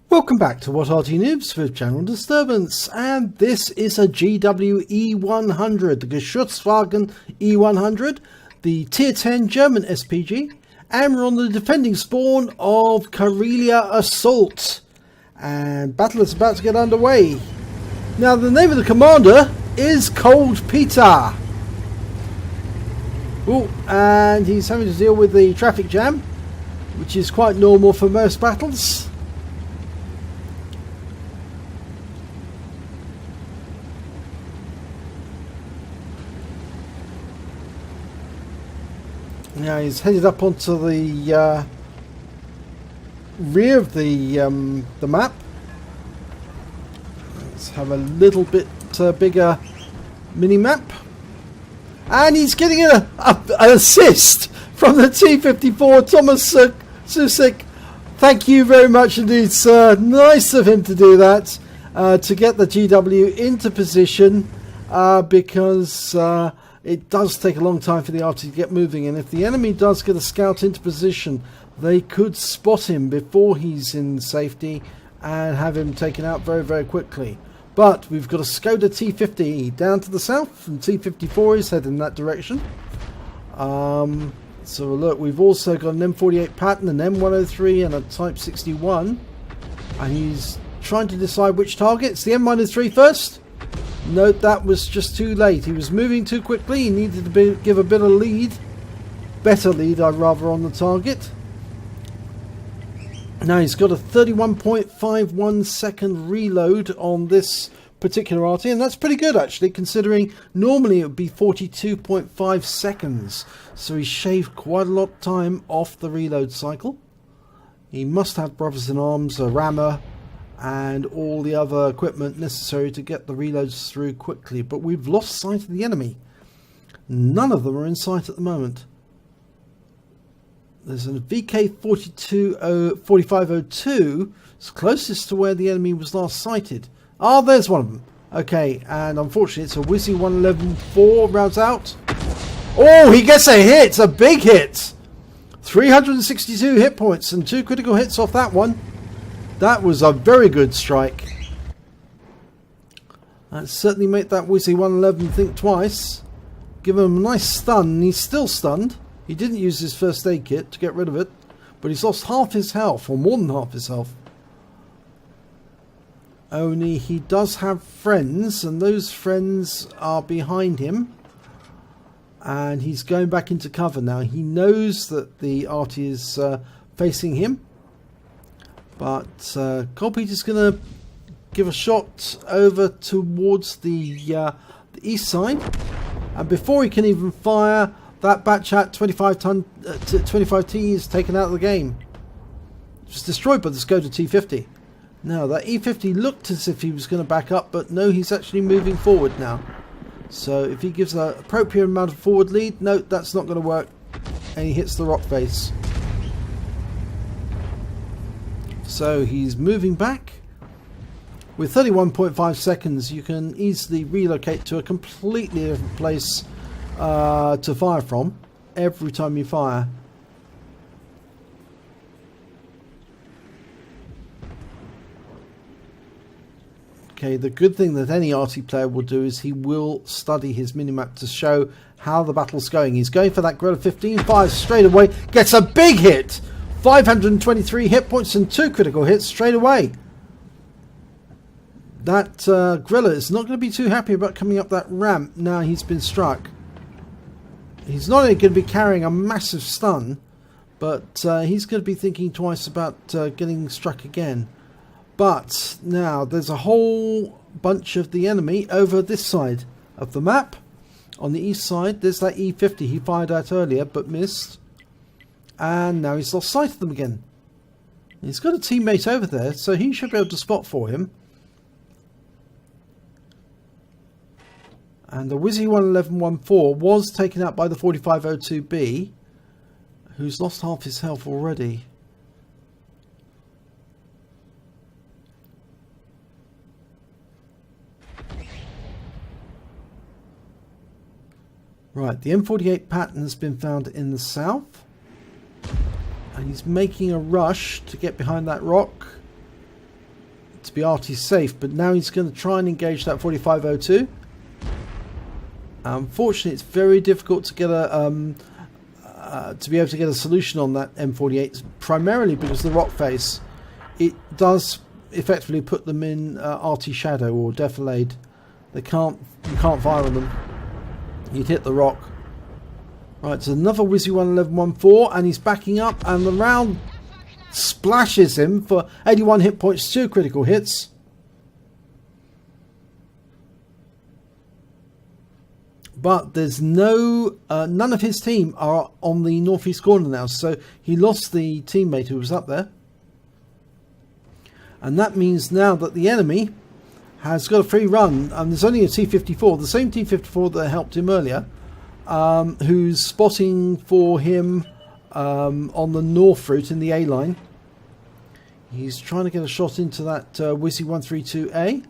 Welcome back to What Arty Noobs with General Disturbance, and this is a GW E100, the Geschützwagen E100, the Tier 10 German SPG, and we're on the defending spawn of Karelia Assault, and battle is about to get underway. Now the name of the commander is ColdPeter. Oh, and he's having to deal with the traffic jam, which is quite normal for most battles. Now he's headed up onto the rear of the map. Let's have a little bit bigger mini map, and he's getting an assist from the T-54 Thomas Susik. Thank you very much indeed, sir. Nice of him to do that, to get the GW into position, because it does take a long time for the Arty to get moving, and if the enemy does get a scout into position, they could spot him before he's in safety and have him taken out very, very quickly. But we've got a Skoda T50 down to the south, and T54 is heading in that direction. So look, we've also got an M48 Patton, an M103 and a Type 61, and he's trying to decide which targets. The M103 first. Note that was just too late. He was moving too quickly. He needed to give a bit of lead. Better lead, I'd rather, on the target. Now he's got a 31.51 second reload on this particular Arty, and that's pretty good actually, considering normally it would be 42.5 seconds. So he shaved quite a lot of time off the reload cycle. He must have brothers in arms, a rammer, and all the other equipment necessary to get the reloads through quickly. But we've lost sight of the enemy. None of them are in sight at the moment. There's a VK4502. It's closest to where the enemy was last sighted. Ah, there's one of them. Okay, and unfortunately it's a Wizzy 111-4 rounds out. Oh, he gets a hit, a big hit. 362 hit points and 2 critical hits off that one. That was a very good strike. That certainly made that Wizzy 111 think twice. Give him a nice stun, and he's still stunned. He didn't use his first aid kit to get rid of it, but he's lost half his health, or more than half his health. Only he does have friends, and those friends are behind him. And he's going back into cover now. He knows that the Arty is facing him. But ColdPeter's going to give a shot over towards the east side, and before he can even fire, that Batchat 25T is taken out of the game. It was destroyed by the Skoda T50. Now that E50 looked as if he was going to back up, but no, he's actually moving forward now. So if he gives an appropriate amount of forward lead, no, that's not going to work, and he hits the rock face. So he's moving back. With 31.5 seconds, you can easily relocate to a completely different place to fire from every time you fire. Okay, the good thing that any Arty player will do is he will study his minimap to show how the battle's going. He's going for that Grilla 15, fires straight away, gets a big hit! 523 hit points and 2 critical hits straight away. That Grilla is not going to be too happy about coming up that ramp now he's been struck. He's not only going to be carrying a massive stun, but he's going to be thinking twice about getting struck again. But now there's a whole bunch of the enemy over this side of the map. On the east side, there's that E50 he fired at earlier but missed. And now he's lost sight of them again. He's got a teammate over there, so he should be able to spot for him. And the Wizzy 111-14 was taken out by the 4502B, who's lost half his health already. Right, the M48 Patton has been found in the south. And he's making a rush to get behind that rock. to be Arty safe, but now he's going to try and engage that 4502. Unfortunately, it's very difficult to get a to be able to get a solution on that M48, primarily because the rock face, it does effectively put them in Arty shadow or defilade. You can't fire on them. You'd hit the rock. Right, so another Wizzy 11114, and he's backing up, and the round splashes him for 81 hit points, 2 critical hits. But there's no none of his team are on the northeast corner now, so he lost the teammate who was up there, and that means now that the enemy has got a free run, and there's only a T-54, the same T-54 that helped him earlier, who's spotting for him on the north route in the A line. He's trying to get a shot into that Wizzy 132A.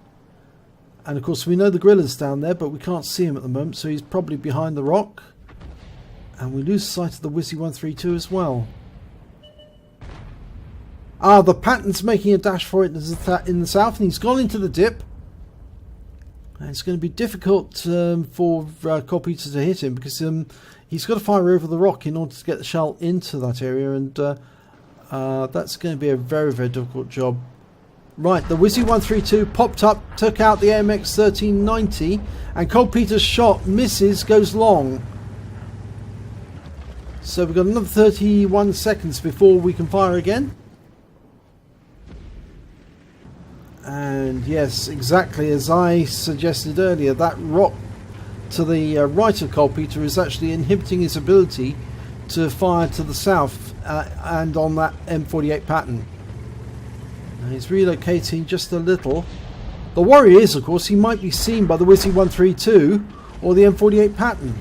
And of course we know the Guerrilla's down there, but we can't see him at the moment, so he's probably behind the rock. And we lose sight of the Wizzy 132 as well. Ah, the Patton's making a dash for it in the south, and he's gone into the dip. And it's going to be difficult for ColdPeter to hit him, because he's got to fire over the rock in order to get the shell into that area, and that's going to be a very, very difficult job. Right, the Wizzy 132 popped up, took out the AMX 1390, and ColdPeter's shot misses, goes long. So we've got another 31 seconds before we can fire again. And yes, exactly as I suggested earlier, that rock to the right of ColdPeter is actually inhibiting his ability to fire to the south and on that M48 pattern. He's relocating just a little. The worry is, of course, he might be seen by the Wizzy 132 or the M48 pattern.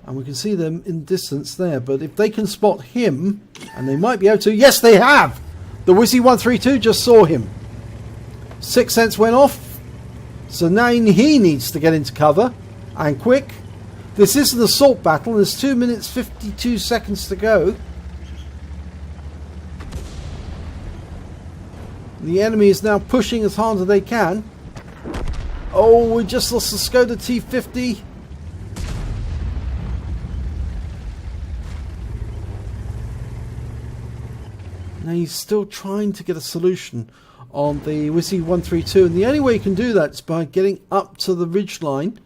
And we can see them in the distance there. But if they can spot him, and they might be able to, yes they have! The Wizzy 132 just saw him. 6 cents went off. So now he needs to get into cover. And quick. This is an assault battle. There's 2 minutes 52 seconds to go. The enemy is now pushing as hard as they can. Oh, we just lost the Skoda T50. Now he's still trying to get a solution on the Wizzy 132, and the only way you can do that is by getting up to the ridge line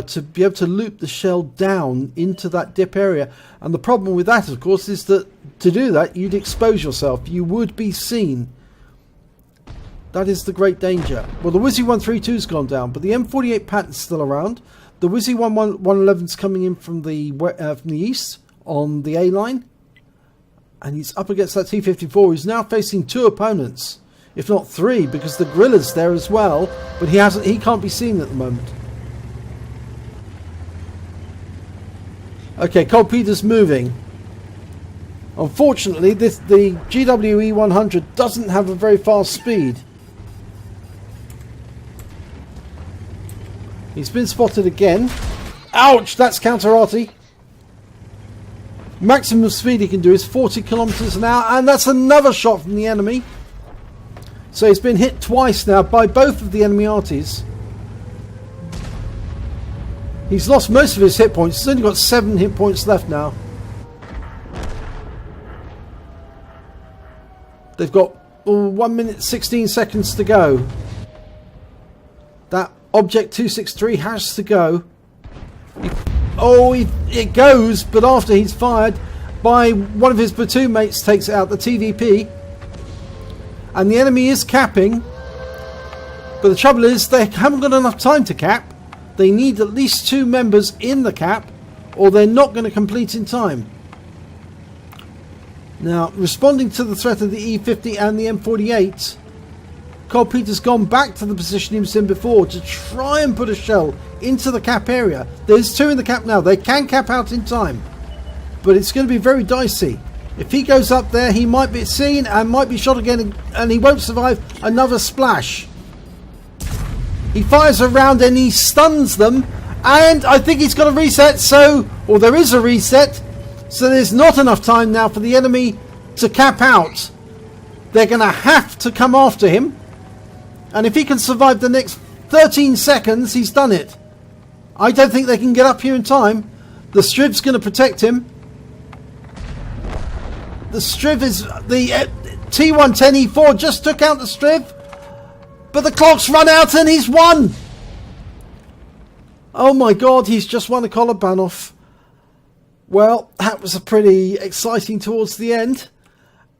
to be able to loop the shell down into that dip area. And the problem with that, of course, is that to do that you'd expose yourself. You would be seen. That is the great danger. Well, the Wizzy 132's gone down, but the M48 pattern's still around. The Wizzy 111's coming in from the east on the A line, and he's up against that T54. He's now facing 2 opponents, if not 3, because the Guerrilla's there as well, but he can't be seen at the moment. Okay, ColdPeter's moving. Unfortunately, the GW E100 doesn't have a very fast speed. He's been spotted again. Ouch! That's counter Arty. Maximum speed he can do is 40 kilometers an hour, and that's another shot from the enemy. So he's been hit twice now by both of the enemy Artys. He's lost most of his hit points. He's only got 7 hit points left now. They've got 1 minute 16 seconds to go. That Object 263 has to go. It goes, but after he's fired by one of his platoon mates, takes it out, the TVP. And the enemy is capping. But the trouble is, they haven't got enough time to cap. They need at least 2 members in the cap, or they're not going to complete in time. Now, responding to the threat of the E50 and the M48, ColdPeter's gone back to the position he was in before to try and put a shell into the cap area. There's 2 in the cap now. They can cap out in time, but it's going to be very dicey. If he goes up there, he might be seen and might be shot again, and he won't survive another splash. He fires around and he stuns them, and I think he's got a reset, or there is a reset, so there's not enough time now for the enemy to cap out. They're going to have to come after him. And if he can survive the next 13 seconds, he's done it. I don't think they can get up here in time. The Striv's going to protect him. The Striv is... The T110E4 just took out the Striv. But the clock's run out and he's won. Oh my god, he's just won a Kolobanov. Well, that was a pretty exciting towards the end.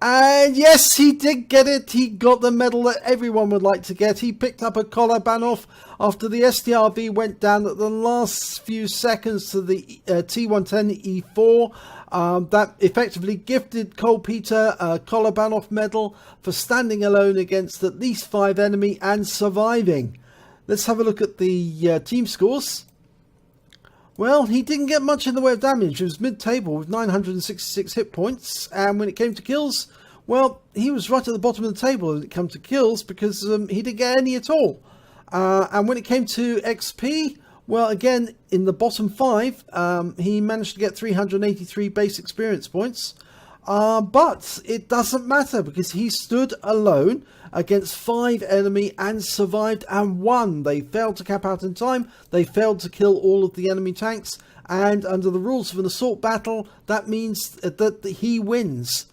And yes, he did get it. He got the medal that everyone would like to get. He picked up a Kolobanov after the SDRV went down at the last few seconds to the T110E4. That effectively gifted ColdPeter a Kolobanov Medal for standing alone against at least 5 enemy and surviving. Let's have a look at the team scores. Well, he didn't get much in the way of damage. He was mid-table with 966 hit points. And when it came to kills, well, he was right at the bottom of the table when it came to kills because he didn't get any at all. And when it came to XP, well, again, in the bottom 5, he managed to get 383 base experience points. But it doesn't matter because he stood alone against 5 enemy and survived and won. They failed to cap out in time. They failed to kill all of the enemy tanks. And under the rules of an assault battle, that means that he wins.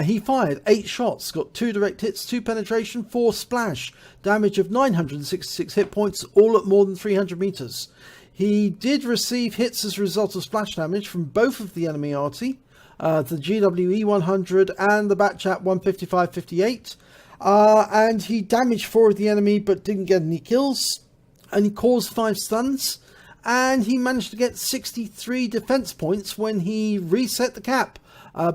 He fired 8 shots, got 2 direct hits, 2 penetration, 4 splash, damage of 966 hit points, all at more than 300 meters. He did receive hits as a result of splash damage from both of the enemy Arty, the GW E100 and the Batchat 155-58. And he damaged 4 of the enemy but didn't get any kills. And he caused 5 stuns. And he managed to get 63 defense points when he reset the cap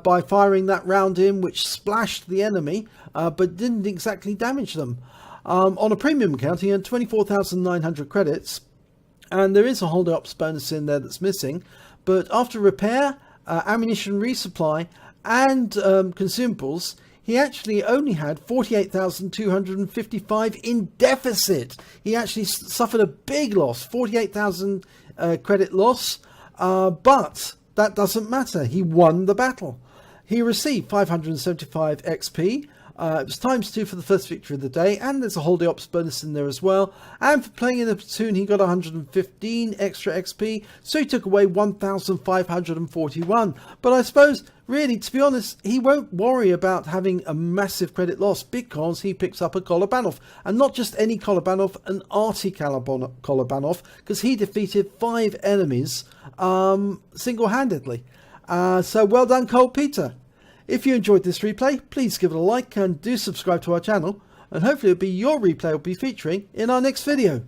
by firing that round in, which splashed the enemy but didn't exactly damage them. On a premium account, he earned 24,900 credits. And there is a hold ups bonus in there that's missing. But after repair, ammunition resupply and consumables, he actually only had 48,255 in deficit. He actually suffered a big loss, 48,000 credit loss, but that doesn't matter. He won the battle. He received 575 XP. It was ×2 for the first victory of the day, and there's a holiday ops bonus in there as well. And for playing in the platoon, he got 115 extra XP, so he took away 1,541. But I suppose, really, to be honest, he won't worry about having a massive credit loss because he picks up a Kolobanov. And not just any Kolobanov, an Arty Kolobanov, because he defeated 5 enemies single-handedly. So well done, ColdPeter. If you enjoyed this replay, please give it a like and do subscribe to our channel, and hopefully it'll be your replay we'll be featuring in our next video.